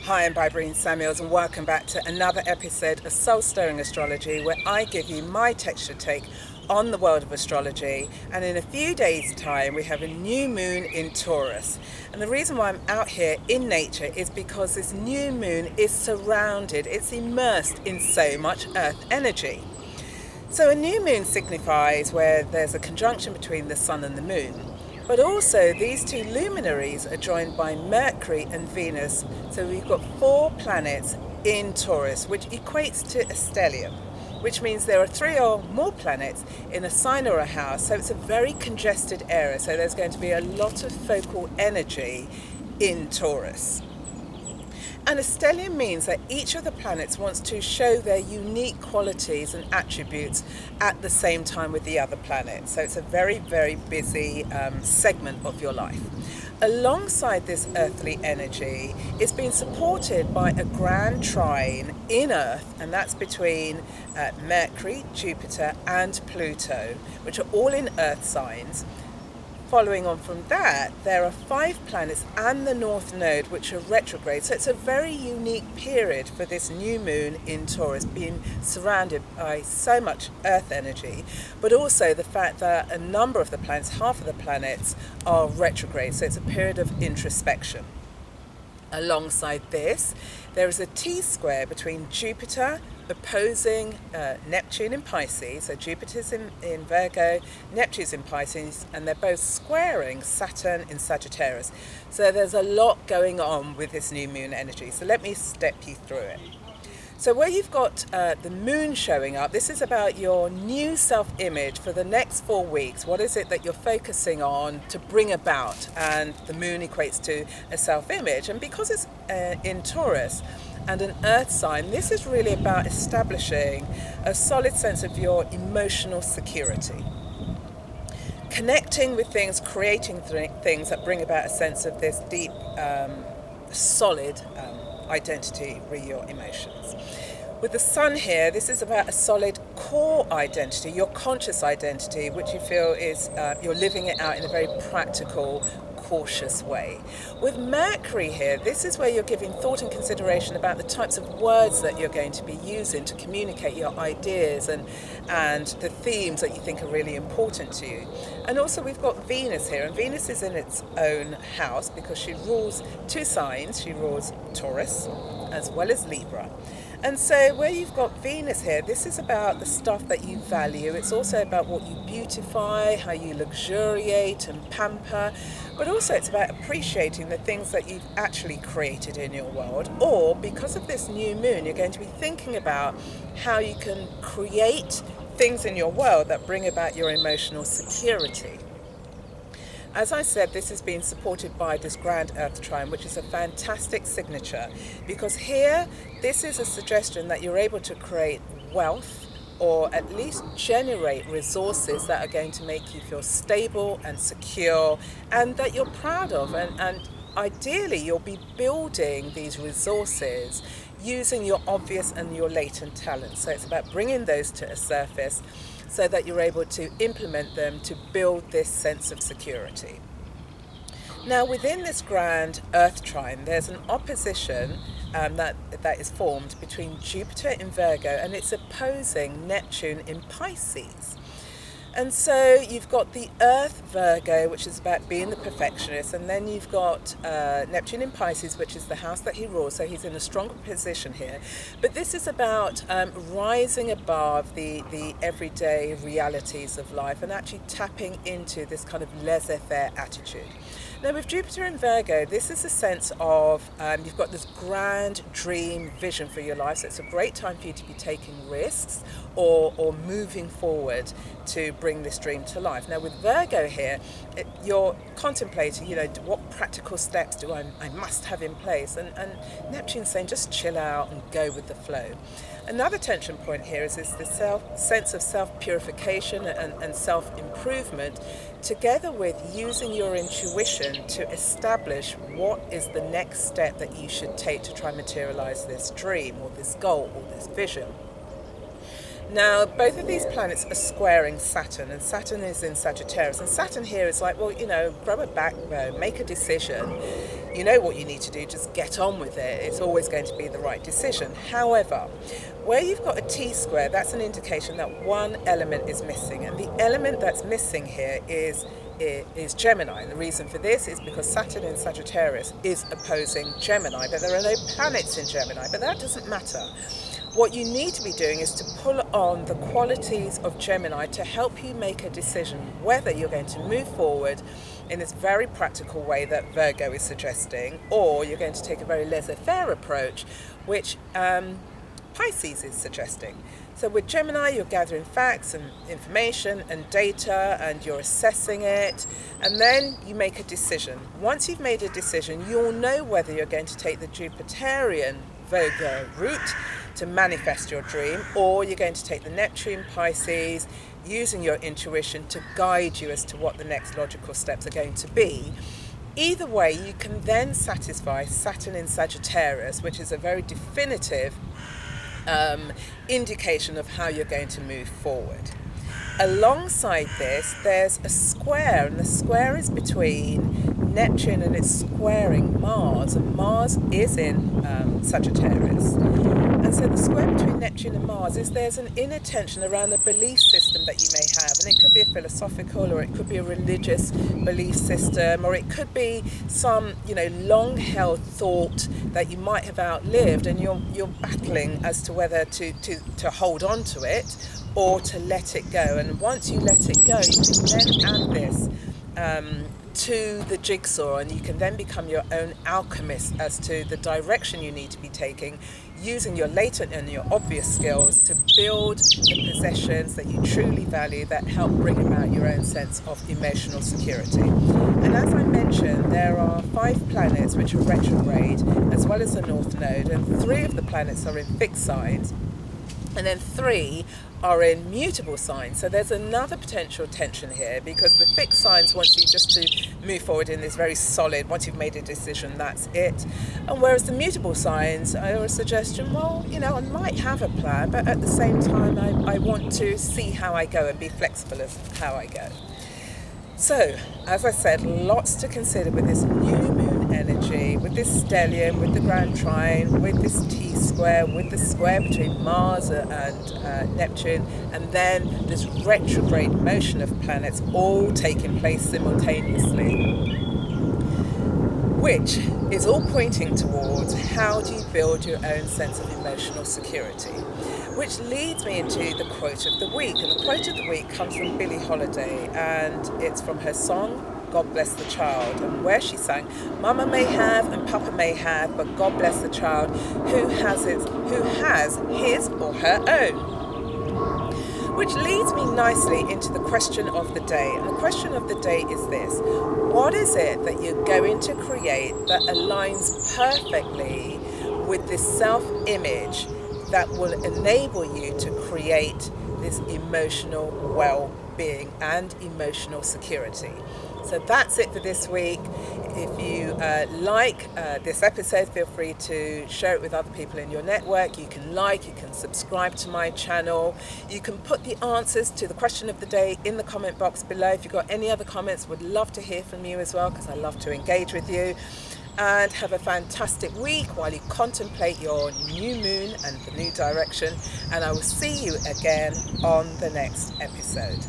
Hi, I'm Bybreen and welcome back to another episode of Soul Stirring Astrology, where I give you my texture take on the world of astrology. And in a few days' time, we have a new moon in Taurus. And the reason why I'm out here in nature is because this new moon is surrounded, it's immersed in so much earth energy. So a new moon signifies where there's a conjunction between the sun and the moon. But also these two luminaries are joined by Mercury and Venus. So we've got 4 planets in Taurus, which equates to a stellium, which means there are 3 or more planets in a sign or a house. So it's a very congested area. So there's going to be a lot of focal energy in Taurus. And a stellium means that each of the planets wants to show their unique qualities and attributes at the same time with the other planets. So it's a very, very busy segment of your life. Alongside this earthly energy, it's been supported by a grand trine in Earth, and that's between Mercury, Jupiter, and Pluto, which are all in Earth signs. Following on from that, there are 5 planets and the North Node, which are retrograde. So it's a very unique period for this new moon in Taurus, being surrounded by so much Earth energy, but also the fact that a number of the planets, half of the planets, are retrograde. So it's a period of introspection. Alongside this, there is a T-square between Jupiter opposing Neptune in Pisces. So Jupiter's in Virgo, Neptune's in Pisces, and they're both squaring Saturn in Sagittarius. So there's a lot going on with this new moon energy. So let me step you through it. So where you've got the moon showing up, this is about your new self-image for the next 4 weeks. What is it that you're focusing on to bring about? And the moon equates to a self-image. And because it's in Taurus and an earth sign, this is really about establishing a solid sense of your emotional security. Connecting with things, creating things that bring about a sense of this deep, solid identity with your emotions. With the sun here, this is about a solid core identity, your conscious identity, which you feel is you're living it out in a very practical, cautious way. With Mercury here, this is where you're giving thought and consideration about the types of words that you're going to be using to communicate your ideas and the themes that you think are really important to you. And also we've got Venus here, and Venus is in its own house because she rules 2 signs. She rules Taurus as well as Libra. And so where you've got Venus here, this is about the stuff that you value. It's also about what you beautify, how you luxuriate and pamper, but also it's about appreciating the things that you've actually created in your world. Or because of this new moon, you're going to be thinking about how you can create things in your world that bring about your emotional security. As I said, this has been supported by this grand earth trine, which is a fantastic signature, because here, this is a suggestion that you're able to create wealth or at least generate resources that are going to make you feel stable and secure and that you're proud of. And ideally, you'll be building these resources using your obvious and your latent talents. So it's about bringing those to a surface so that you're able to implement them to build this sense of security. Now, within this grand earth trine, there's an opposition that is formed between Jupiter in Virgo and it's opposing Neptune in Pisces. And so you've got the Earth Virgo, which is about being the perfectionist, and then you've got Neptune in Pisces, which is the house that he rules, so he's in a stronger position here. But this is about rising above the everyday realities of life and actually tapping into this kind of laissez-faire attitude. Now with Jupiter in Virgo, this is a sense of you've got this grand dream vision for your life, so it's a great time for you to be taking risks or moving forward to bring this dream to life. Now with Virgo here, you're contemplating, what practical steps do I must have in place, and Neptune's saying just chill out and go with the flow. Another tension point here is this sense of self-purification and self-improvement, together with using your intuition to establish what is the next step that you should take to try and materialize this dream or this goal or this vision. Now, both of these planets are squaring Saturn, and Saturn is in Sagittarius. And Saturn here is like, well, grow a backbone, make a decision. you know what you need to do, just get on with it. It's always going to be the right decision. However, where you've got a T-square, that's an indication that one element is missing, and the element that's missing here is Gemini. And the reason for this is because Saturn in Sagittarius is opposing Gemini, but there are no planets in Gemini, but that doesn't matter. What you need to be doing is to pull on the qualities of Gemini to help you make a decision whether you're going to move forward in this very practical way that Virgo is suggesting, or you're going to take a very laissez-faire approach, which Pisces is suggesting. So with Gemini, you're gathering facts and information and data, and you're assessing it, and then you make a decision. Once you've made a decision, you'll know whether you're going to take the Jupiterian Virgo route to manifest your dream, or you're going to take the Neptune Pisces, using your intuition to guide you as to what the next logical steps are going to be. Either way, you can then satisfy Saturn in Sagittarius, which is a very definitive indication of how you're going to move forward. Alongside this, there's a square, and the square is between Neptune and it's squaring Mars, and Mars is in Sagittarius. And so the square between Neptune and Mars is there's an inner tension around the belief system that you may have, and it could be a philosophical, or it could be a religious belief system, or it could be some, long held thought that you might have outlived, and you're battling as to whether to hold on to it or to let it go. And once you let it go, you can then add this to the jigsaw, and you can then become your own alchemist as to the direction you need to be taking, using your latent and your obvious skills to build the possessions that you truly value that help bring about your own sense of emotional security. And as I mentioned, there are 5 planets which are retrograde, as well as the North Node, and 3 of the planets are in fixed signs, and then 3 are in mutable signs. So there's another potential tension here, because the fixed signs want you just to move forward in this very solid, once you've made a decision, that's it. And whereas the mutable signs are a suggestion, well, I might have a plan, but at the same time, I want to see how I go and be flexible as how I go. So, as I said, lots to consider with this new moon energy, with this stellium, with the grand trine, with this T-square, with the square between Mars and Neptune, and then this retrograde motion of planets all taking place simultaneously, which is all pointing towards how do you build your own sense of emotional security. Which leads me into the quote of the week. And the quote of the week comes from Billie Holiday, and it's from her song, God Bless the Child, and where she sang, Mama may have and Papa may have, but God bless the child who has his or her own. Which leads me nicely into the question of the day. And the question of the day is this: what is it that you're going to create that aligns perfectly with this self-image that will enable you to create this emotional well-being and emotional security? So that's it for this week. If you like this episode, feel free to share it with other people in your network. You can subscribe to my channel. You can put the answers to the question of the day in the comment box below. If you've got any other comments, would love to hear from you as well, because I love to engage with you. And have a fantastic week while you contemplate your new moon and the new direction. And I will see you again on the next episode.